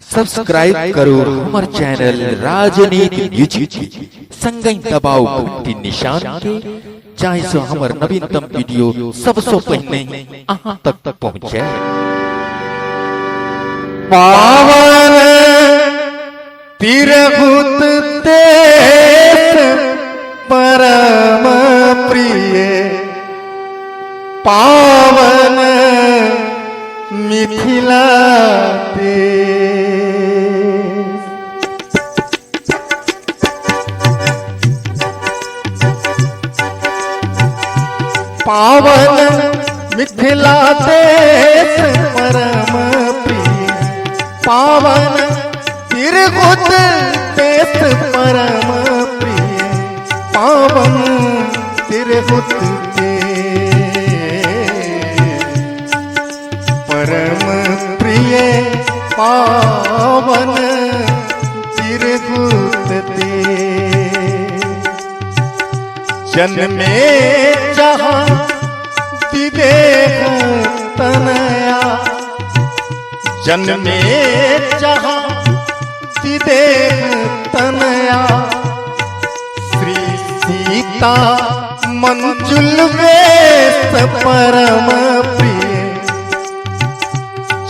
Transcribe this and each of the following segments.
Subscribe करो हमारे channel राजनीति न्यूज संगई दबाओ घंटी निशान के चाहे सो हमार नवीनतम वीडियो सबसे पहले अहां तक पहुंचे। पावन तिरहुत देश परम प्रिय पावन मिथिला देश। पावन मिथिला देश परम प्रिय पावन तिरहुत देश परम प्रिय पावन तिरहुत परम प्रिय पावन तिरहुत जन्मे जहाँ विदेह तनया जन्मे जहाँ विदेह तनया श्री सीता मंजुल वेश परम प्रिय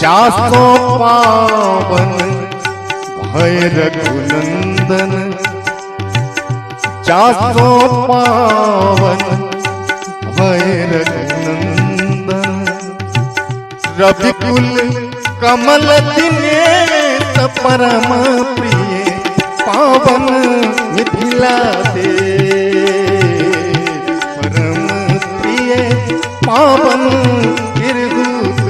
जासो पावन भय रघुनंदन जासो पावन भय रघुनंदन रविकुल कमल दिनेश परम प्रिय पावन मिथिला देश परम प्रिय पावन तिरहुत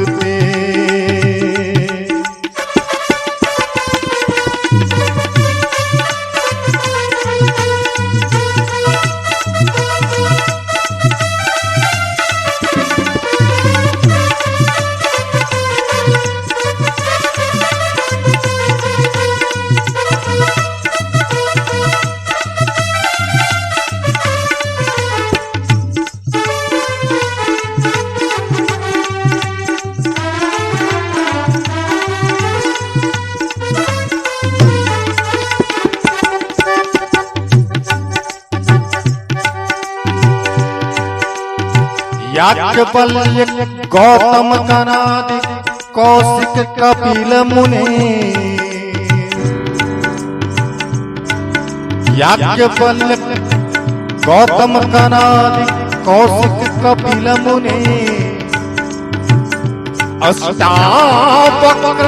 याज्ञवल्क्य गौतम कनादि कौशिक कपिल मुने याज्ञवल्क्य गौतम कनादि कौशिक कपिल मुने अष्टावक्र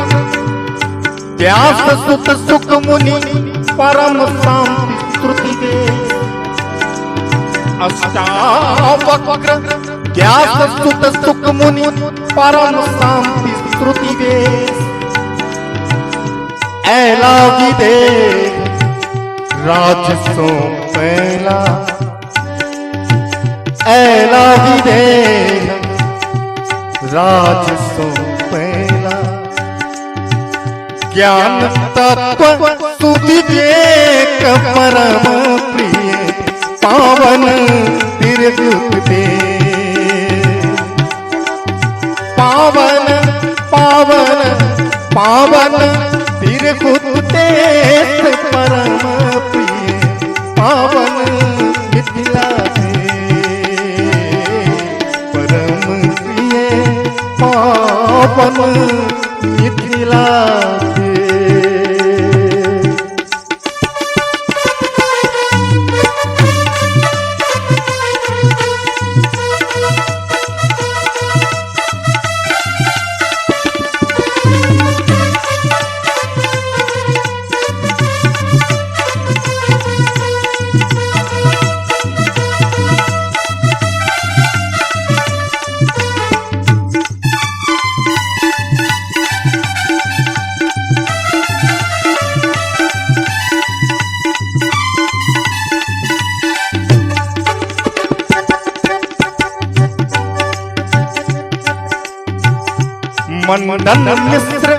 व्यास सुत सुख मुनि परम शांति श्रुति दे अष्टावक्र व्यास सुत सुख मुनि परम शांति श्रुति वेश ऐला विदेह राजसो पहला ऐला विदेह राजसो पहला ज्ञान तत्व सुविवेक परम प्रिय पावन तिरहुत पावन पावन पावन तिरहुत देश परम प्रिय पावन मिथिला परम प्रिय पावन मिथिला मंडन मिश्र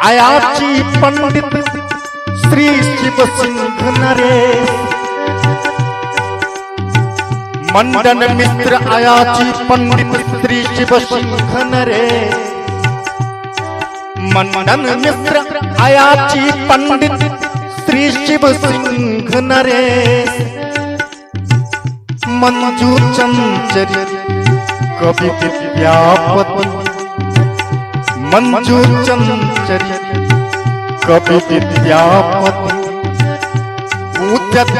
अयाची पंडित श्री शिव सिंह नरेश मंडन मिश्र अयाची पंडित श्री शिव सिंह नरेश मंडन मिश्र अयाची पंडित श्री शिव सिंह नरेश मंजू चंचरी कवि विद्यापति मंजू चंचरी कवि विद्यापति पूजत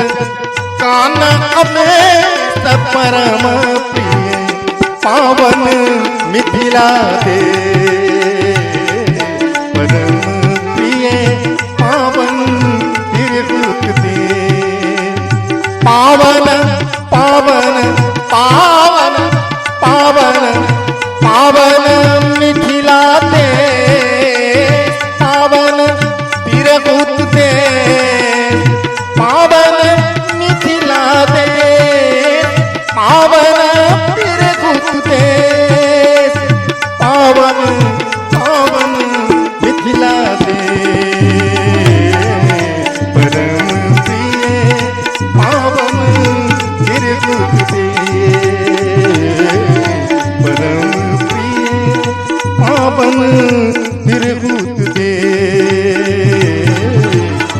कान अमेश परम प्रिय पावन मिथिला दे परम प्रिय पावन तिरहुत दे पावन पावन पावन पावन पावन मिथिला दे पावन तिरहुत दे पावन मिथिला दे पावन तिरहुत दे पावन पावन मिथिला दे परम प्रिय पावन तिरहुत दे परम प्रिय पावन तिरहुत दे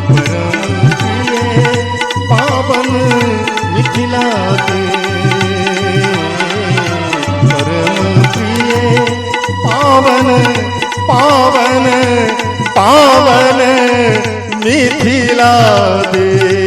परम प्रिय पावन मिथिला दे परम प्रिय पावन पावन पावन मिथिला दे।